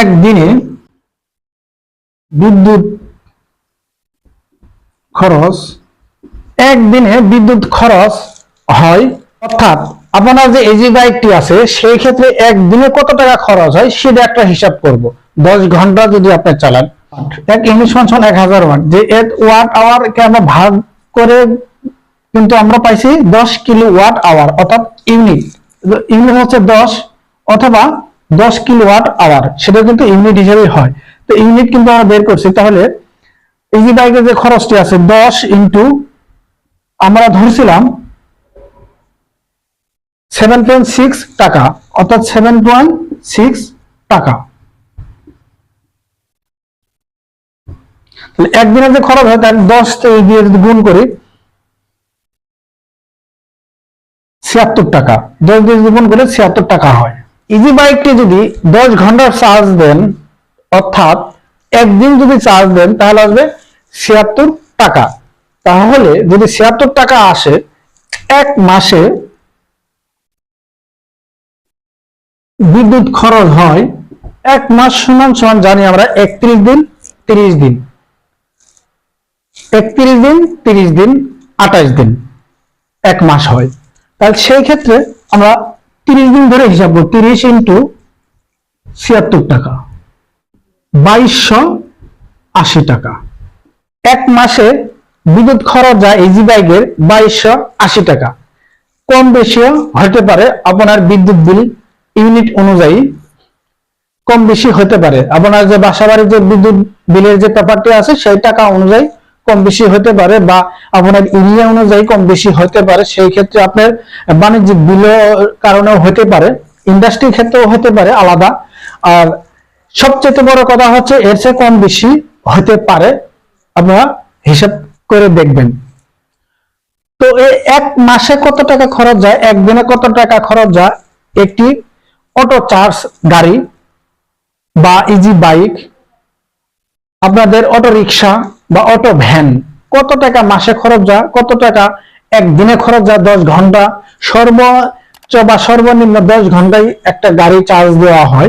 একদিনে বিদ্যুৎ খরচ হয়, অর্থাৎ আপনার যে ইজি বাইকটি আছে সেই ক্ষেত্রে একদিনে কত টাকা খরচ হয় সেটা একটা হিসাব করব। 10 ঘন্টা যদি আপনি চালান, এক ইউনিট সমান 1000 ওয়াট, যে ওয়াট আওয়ার কে আমরা ভাগ করে কিন্তু আমরা পাইছি 10 কিলো ওয়াট আওয়ার, অর্থাৎ ইউনিট হচ্ছে 10 অথবা 10 কিলো ওয়াট আওয়ার, সেটা কিন্তু ইউনিট হিসেবে হয়। তো ইউনিট কিন্তু আমরা বের করছি। তাহলে ইজি বাইকের যে খরচটি আছে 10 ইন্টু আমরা ধরছিলাম 7.6 টাকা, অর্থাৎ 7.6 টাকা। একদিনের যে খরচ হয় তার 10 দিয়ে যদি গুণ করি 76 টাকা, 10 দিয়ে যদি গুণ করে 76 টাকা হয়। ইজি বাইকটি যদি 10 ঘন্টার চার্জ দেন, অর্থাৎ একদিন যদি চার্জ দেন তাহলে আসবে 76 টাকা। তাহলে যদি 76 টাকা আসে, এক মাসে বিদ্যুৎ খরচ হয়, এক মাস সমান সমান জানি আমরা 31 দিন 30 দিন, 31 দিন 30 দিন 28 দিন, এক মাস হয়। তাহলে সেই ক্ষেত্রে আমরা 30 দিন ধরে হিসাব করব। 30 ইন্টু 76 টাকা, 2280 টাকা। এক মাসে বিদ্যুৎ খরচ যায় ইজি বাইকের 2280 টাকা। কম বেশিও হতে পারে, আপনার বিদ্যুৎ বিল ইউনিট অনুযায়ী কম বেশি হতে পারে। আপনার যে বাসাবাড়ির যে বিদ্যুৎ বিলের যে ব্যাপারটি আছে সেই টাকা অনুযায়ী কম বেশি হতে পারে, বা আপনার এরিয়া অনুযায়ী কম বেশি হতে পারে। সেই ক্ষেত্রে আপনার বাণিজ্যিক বিলের কারণেও হতে পারে, ইন্ডাস্ট্রির ক্ষেত্রেও হতে পারে আলাদা। আর সবচেয়ে বড় কথা হচ্ছে এর চেয়ে কম বেশি হতে পারে, আপনারা হিসাব করে দেখবেন। তো এই এক মাসে কত টাকা খরচ যায়, একদিনে কত টাকা খরচ যায়, একটি অটো চার্জ গাড়ি বা ইজি বাইক, আপনাদের অটো রিক্সা বা অটো ভ্যান কত টাকা মাসে খরচ যায়, কত টাকা একদিনে খরচ যায় 10 ঘন্টা, সর্বোচ্চ বা সর্বনিম্ন 10 ঘন্টায় একটা গাড়ি চার্জ দেওয়া হয়।